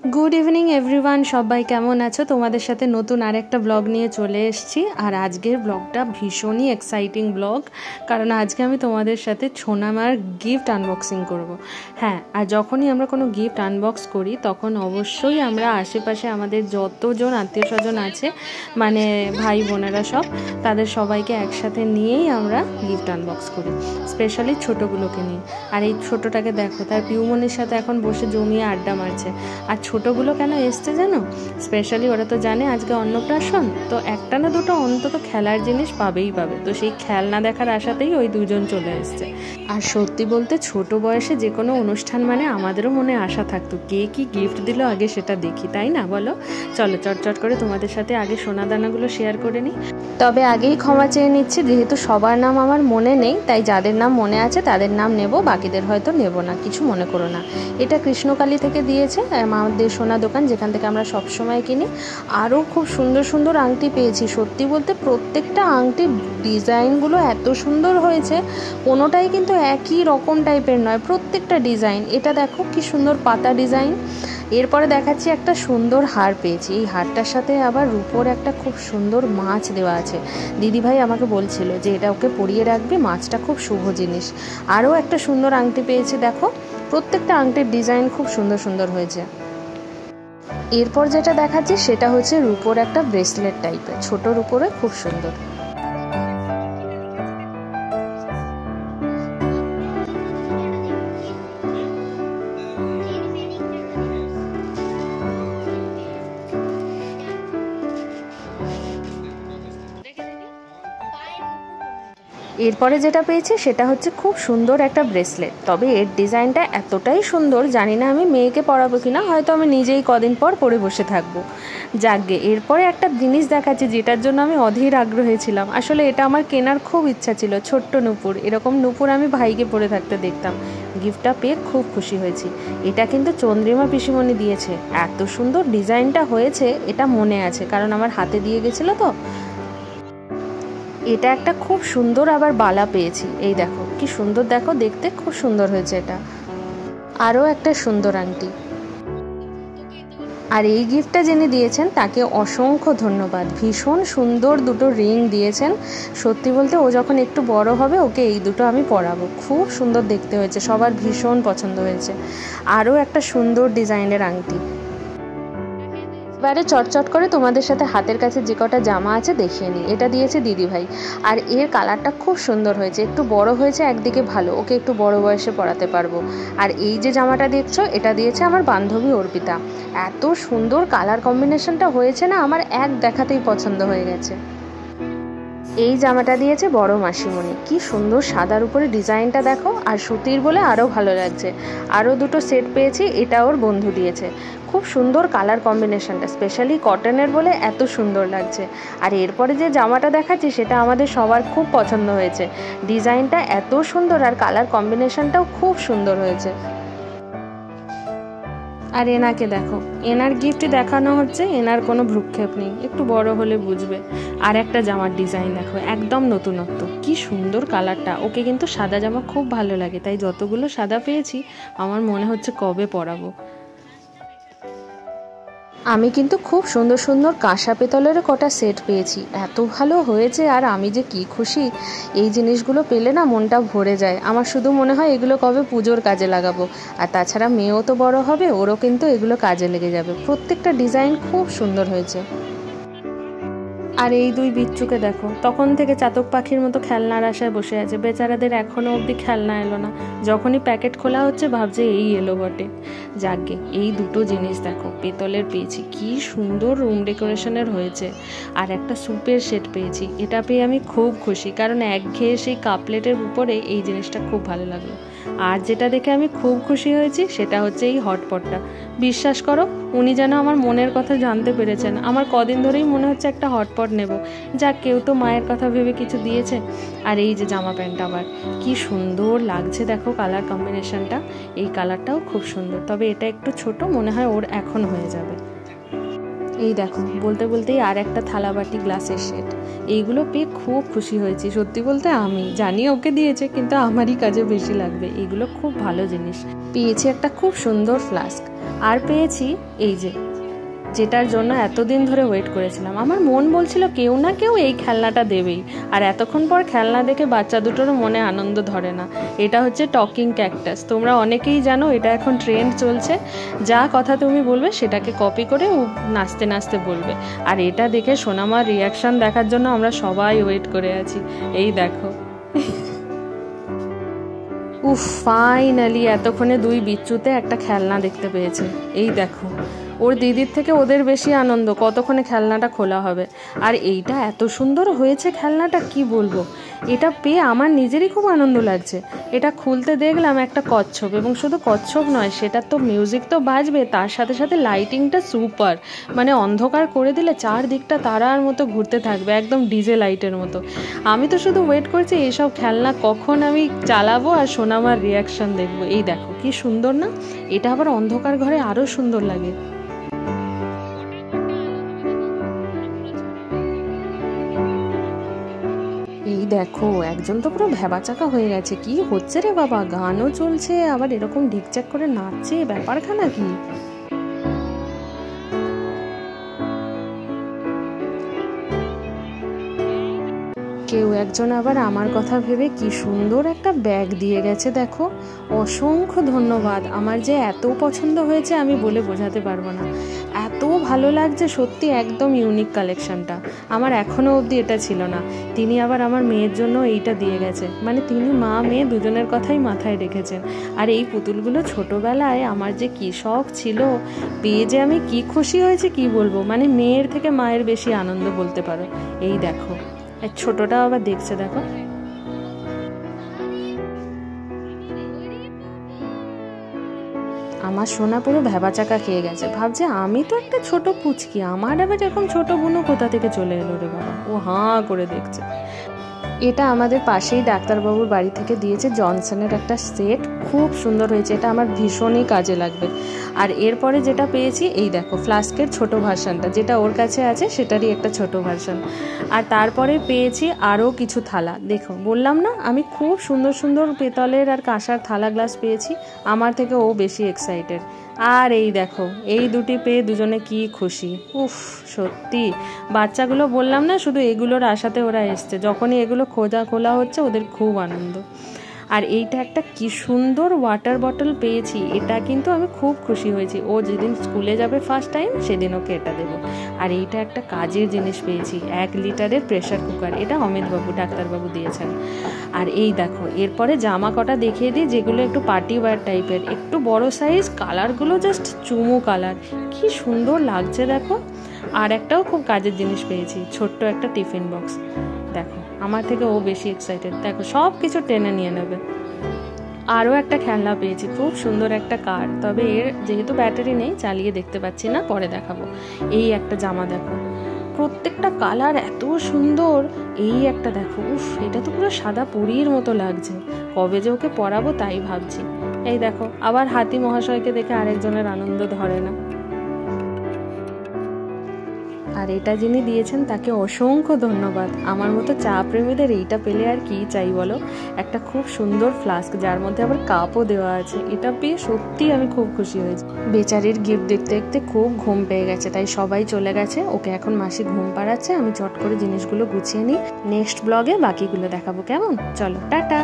Good evening everyone सबाई केमन आछो तुम्हारे साथे नतून आरेकटा ब्लग निये चले एसेछि। और आजकेर ब्लगटा भीषण ही एक्साइटिंग ब्लग, कारण आज के आमी तोमादेर साथे सोनामार गिफ्ट आनबक्सिंग करब। हाँ, और जखोनी आमरा कोनो गिफ्ट आनबक्स करी तखन अवश्यई आमरा आशेपाशे आमादेर जतजन आत्मीय स्वजन आछे माने भाई बोनेरा सब तादेर सबाइके एकसाथे नियेई आमरा गिफ्ट आनबक्स करी, स्पेशली छोटोगुलोके निये। और एई छोटोटाके देखो तार पिउमनिर साथे एखन बसे जमिए आड्डा मारछे। और छोटोगुलो केन एसছে জানো, स्पेशली ওরা তো জানে আজকে অন্নপ্রাশন, তো একটা না দুটো অন্তত খেলার জিনিস পাবেই পাবে। তো সেই খেলনা দেখার আশাতেই ওই দুজন চলে এসছে। আর সত্যি বলতে ছোট বয়সে যে কোনো অনুষ্ঠান মানে আমাদেরও মনে আশা থাকতো কে কি গিফট দিল আগে সেটা দেখি, তাই না বলো? চলো চটচট করে তোমাদের সাথে আগে সোনা দানাগুলো শেয়ার করে নিই। তবে আগেই ক্ষমা চেয়ে নিচ্ছি, যেহেতু সবার নাম আমার মনে নেই, তাই যাদের নাম মনে আছে তাদের নাম নেব, বাকিদের হয়তো নেব না, কিছু মনে করো না। এটা কৃষ্ণকালী থেকে দিয়েছে আমাদের সোনা দোকান, যেখান থেকে আমরা সব সময় কিনি। আরও খুব সুন্দর সুন্দর আংটি পেয়েছি। সত্যি বলতে প্রত্যেকটা আংটির ডিজাইনগুলো এত সুন্দর হয়েছে, কোনোটাই কিন্তু একই রকম টাইপের নয়, প্রত্যেকটা ডিজাইন। এটা দেখো কি সুন্দর পাতা ডিজাইন। এরপরে দেখাচ্ছি একটা সুন্দর হার পেয়েছি। এই হারটার সাথে আবার রূপোর একটা খুব সুন্দর মাছ দেওয়া আছে। দিদিভাই আমাকে বলছিল যে এটা ওকে পরিয়ে রাখবে, মাছটা খুব শুভ জিনিস। আরও একটা সুন্দর আংটি পেয়েছি, দেখো প্রত্যেকটা আংটির ডিজাইন খুব সুন্দর সুন্দর হয়েছে। এরপর যেটা দেখাচ্ছি সেটা হচ্ছে রূপোর একটা ব্রেসলেট টাইপের, ছোটোর উপরে খুব সুন্দর। এরপরে যেটা পেয়েছি সেটা হচ্ছে খুব সুন্দর একটা ব্রেসলেট। তবে এর ডিজাইনটা এতটাই সুন্দর, জানি না আমি মেয়েকে পরাবো কিনা, হয়তো আমি নিজেই কদিন পর পরে বসে থাকবো। যাকগে, এরপরে একটা জিনিস দেখাচ্ছি যেটার জন্য আমি অধীর আগ্রহী ছিলাম। আসলে এটা আমার কেনার খুব ইচ্ছা ছিল, ছোট্ট নূপুর। এরকম নূপুর আমি ভাইকে পরে থাকতে দেখতাম। গিফটটা পেয়ে খুব খুশি হয়েছি। এটা কিন্তু চন্দ্রিমা পিসিমণি দিয়েছে। এত সুন্দর ডিজাইনটা হয়েছে, এটা মনে আছে কারণ আমার হাতে দিয়ে গেছিলো তো। এটা একটা খুব সুন্দর আবার বালা পেয়েছি। এই দেখো কি সুন্দর, দেখো দেখতে খুব সুন্দর হয়েছে এটা। আরও একটা সুন্দর আংটি। আর এই গিফটটা যিনি দিয়েছেন তাকে অসংখ্য ধন্যবাদ। ভীষণ সুন্দর দুটো রিং দিয়েছেন। সত্যি বলতে ও যখন একটু বড় হবে ওকে এই দুটো আমি পরাবো। খুব সুন্দর দেখতে হয়েছে, সবার ভীষণ পছন্দ হয়েছে। আরও একটা সুন্দর ডিজাইনের আংটি। এবারে চটচট করে তোমাদের সাথে হাতের কাছে যে কটা জামা আছে দেখিয়ে নিই। এটা দিয়েছে দিদিভাই, আর এর কালারটা খুব সুন্দর হয়েছে। একটু বড় হয়েছে একদিকে ভালো, ওকে একটু বড় বয়সে পরাতে পারবো। আর এই যে জামাটা দেখছো এটা দিয়েছে আমার বান্ধবী অর্পিতা। এত সুন্দর কালার কম্বিনেশনটা হয়েছে না, আমার এক দেখাতেই পছন্দ হয়ে গেছে। এই জামাটা দিয়েছে বড় মাসিমণি। কি সুন্দর সাদার উপরে ডিজাইনটা দেখো, আর সুতির বলে আরও ভালো লাগছে। আরও দুটো সেট পেয়েছি, এটা ওর বন্ধু দিয়েছে। খুব সুন্দর কালার কম্বিনেশনটা, স্পেশালি কটনের বলে এত সুন্দর লাগছে। আর এরপরে যে জামাটা দেখাচ্ছি সেটা আমাদের সবার খুব পছন্দ হয়েছে। ডিজাইনটা এত সুন্দর আর কালার কম্বিনেশনটাও খুব সুন্দর হয়েছে। আর এনাকে দেখো, এনার গিফট দেখানো হচ্ছে, এনার কোনো ভ্রুক্ষেপ নেই, একটু বড় হলে বুঝবে। আর একটা জামার ডিজাইন দেখো, একদম নতুনত্ব, কি সুন্দর কালারটা। ওকে কিন্তু সাদা জামা খুব ভালো লাগে, তাই যতগুলো সাদা পেয়েছি আমার মনে হচ্ছে কবে পরাবো। আমি কিন্তু খুব সুন্দর সুন্দর কাঁসা পেতলের কটা সেট পেয়েছি, এত ভালো হয়েছে। আর আমি যে কি খুশি, এই জিনিসগুলো পেলে না মনটা ভরে যায়। আমার শুধু মনে হয় এগুলো কবে পুজোর কাজে লাগাবো। আর তাছাড়া মেয়েও তো বড় হবে, ওরও কিন্তু এগুলো কাজে লেগে যাবে। প্রত্যেকটা ডিজাইন খুব সুন্দর হয়েছে। আর এই দুই বিচ্ছুকে দেখো, তখন থেকে চাতক পাখির মতো খেলনার আশায় বসে আছে। বেচারাদের এখনও অবধি খেলনা এলো না। যখনই প্যাকেট খোলা হচ্ছে ভাবছে এই এলো বটে। যাকগে, এই দুটো জিনিস দেখো পেতলের পেয়েছি, কি সুন্দর রুম ডেকোরেশনের হয়েছে। আর একটা স্যুপের সেট পেয়েছি, এটা পেয়ে আমি খুব খুশি, কারণ একঘেয়ে সেই কাপলেটের উপরে এই জিনিসটা খুব ভালো লাগলো। আর যেটা দেখে আমি খুব খুশি হয়েছি সেটা হচ্ছে এই হটপটটা। বিশ্বাস করো, উনি যেন আমার মনের কথা জানতে পেরেছেন। আমার কদিন ধরেই মনে হচ্ছে একটা হটপট নেব। যাক, কেউ তো মায়ের কথা ভেবে কিছু দিয়েছে। আর এই যে জামা প্যান্টটা আবার কি সুন্দর লাগছে, দেখো কালার কম্বিনেশনটা। এই কালারটাও খুব সুন্দর, তবে এটা একটু ছোট, মনে হয় ওর এখন হয়ে যাবে। এই দেখো, বলতে বলতেই আর একটা থালাবাটি গ্লাসের সেট। এইগুলো পেয়ে খুব খুশি হয়েছি। সত্যি বলতে আমি জানি ওকে দিয়েছে, কিন্তু আমারই কাজে বেশি লাগবে। এগুলো খুব ভালো জিনিস। পেয়েছি একটা খুব সুন্দর ফ্লাস্ক। আর পেয়েছি এই যেটার জন্য এতদিন ধরে ওয়েট করেছিলাম। আমার মন বলছিল কেউ না কেউ এই খেলনাটা দেবেই, আর এতক্ষণ পর খেলনা দেখে বাচ্চা দুটোরও মনে আনন্দ ধরে না। এটা হচ্ছে টকিং ক্যাকটাস। তোমরা অনেকেই জানো এটা এখন ট্রেন্ড চলছে, যা কথা তুমি বলবে সেটাকে কপি করে ও নাচতে নাচতে বলবে। আর এটা দেখে সোনামার রিয়াকশান দেখার জন্য আমরা সবাই ওয়েট করে আছি। এই দেখো, উফ, ফাইনালি এতক্ষণে দুই বিচ্ছুতে একটা খেলনা দেখতে পেয়েছে। এই দেখো, ওর দিদির থেকে ওদের বেশি আনন্দ কতক্ষণে খেলনাটা খোলা হবে। আর এইটা এত সুন্দর হয়েছে খেলনাটা, কি বলবো। এটা পেয়ে আমার নিজেরই খুব আনন্দ লাগছে। এটা খুলতে দেখলাম একটা কচ্ছপ, এবং শুধু কচ্ছপ নয়, সেটা তো মিউজিক তো বাজবে, তার সাথে সাথে লাইটিংটা সুপার, মানে অন্ধকার করে দিলে চারদিকটা তারার মতো ঘুরতে থাকবে, একদম ডিজে লাইটের মতো। আমি তো শুধু ওয়েট করছি এইসব খেলনা কখন আমি চালাবো আর সোনামার রিয়াকশন দেখবো। এই দেখো কি সুন্দর না, এটা আবার অন্ধকার ঘরে আরও সুন্দর লাগে। এই দেখো, একজন তো পুরো ভ্যাবাচাকা হয়ে গেছে। কি হচ্ছে রে বাবা, গানও চলছে আবার এরকম ঢিকচাক করে নাচছে, ব্যাপারখানা কি? কেউ একজন আবার আমার কথা ভেবে কি সুন্দর একটা ব্যাগ দিয়ে গেছে, দেখো। অসংখ্য ধন্যবাদ। আমার যে এত পছন্দ হয়েছে আমি বলে বোঝাতে পারবো না, এত ভালো লাগছে সত্যি, একদম ইউনিক কালেকশনটা। আমার এখনও অবধি এটা ছিল না। তিনি আবার আমার মেয়ের জন্য এইটা দিয়ে গেছে, মানে তিনি মা মেয়ে দুজনের কথাই মাথায় রেখেছেন। আর এই পুতুলগুলো ছোটোবেলায় আমার যে কী শখ ছিল, পেয়ে যে আমি কি খুশি হয়েছে কি বলবো, মানে মেয়ের থেকে মায়ের বেশি আনন্দ বলতে পারো। এই দেখো, ছোটটা আবার দেখছে, দেখো। আমার সোনা পুরো ভ্যাবাচাকা খেয়ে গেছে, ভাবছে আমি তো একটা ছোট পুচকি, আমার আবার এরকম ছোট বোনও কোথা থেকে চলে এলো রে বাবা। ও হাঁ করে দেখছে। এটা আমাদের পাশেই ডাক্তারবাবুর বাড়ি থেকে দিয়েছে, জনসনের একটা সেট, খুব সুন্দর হয়েছে। এটা আমার ভীষণই কাজে লাগবে। আর এরপরে যেটা পেয়েছি, এই দেখো ফ্লাস্কের ছোট ভার্সানটা, যেটা ওর কাছে আছে সেটারই একটা ছোট ভার্সান। আর তারপরে পেয়েছি আরও কিছু থালা। দেখো, বললাম না আমি খুব সুন্দর সুন্দর পেতলের আর কাঁসার থালা গ্লাস পেয়েছি, আমার থেকে ও বেশি এক্সাইটেড। আর এই দেখো, এই দুটি পেয়ে দুজনে কি খুশি। উফ, সত্যি বাচ্চাগুলো বললাম না, শুধু এগুলোর আশাতে ওরা এসছে। যখনই এগুলো খোলা হচ্ছে ওদের খুব আনন্দ। আর এইটা একটা কি সুন্দর ওয়াটার বটল পেয়েছি, এটা কিন্তু আমি খুব খুশি হয়েছি। ও যেদিন স্কুলে যাবে ফার্স্ট টাইম, সেদিন ওকে এটা দেবো। আর এইটা একটা কাজের জিনিস পেয়েছি, 1 লিটারের প্রেশার কুকার, এটা অমিতবাবু ডাক্তারবাবু দিয়েছেন। আর এই দেখো, এরপরে জামা কটা দেখিয়ে দিই, যেগুলো একটু পার্টি ওয়্যার টাইপের, একটু বড় সাইজ, কালারগুলো জাস্ট চুমু কালার, কি সুন্দর লাগছে দেখো। আর একটাও খুব কাজের জিনিস পেয়েছি, ছোট্ট একটা টিফিন বক্স। দেখো, আমার থেকে ও বেশি এক্সাইটেড, দেখো সব কিছু টেনে নিয়ে নেবে। আরও একটা খেলনা পেয়েছি, খুব সুন্দর একটা কার, তবে এর যেহেতু ব্যাটারি নেই চালিয়ে দেখতে পাচ্ছি না, পরে দেখাবো। এই একটা জামা দেখো, প্রত্যেকটা কালার এত সুন্দর। এই একটা দেখো, উফ, এটা তো পুরো সাদা পরীর মতো লাগছে, কবে যে ওকে পরাবো তাই ভাবছি। এই দেখো, আবার হাতি মহাশয়কে দেখে আরেকজনের আনন্দ ধরে না। আর এটা যিনি দিয়েছেন তাকে অসংখ্য ধন্যবাদ। আমার মতো চা প্রেমীদের এইটা পেলে আর কি চাই বলো। একটা খুব সুন্দর ফ্লাস্ক, যার মধ্যে আবার কাপও দেওয়া আছে, এটা পেয়ে সত্যি আমি খুব খুশি হয়েছি। বেচারির গিফট দেখতে দেখতে খুব ঘুম পেয়ে গেছে, তাই সবাই চলে গেছে, ওকে এখন মাসি ঘুম পাড়াচ্ছে। আমি চট করে জিনিসগুলো গুছিয়ে নিই, নেক্সট ব্লগে বাকিগুলো দেখাবো, কেমন? চলো, টাটা।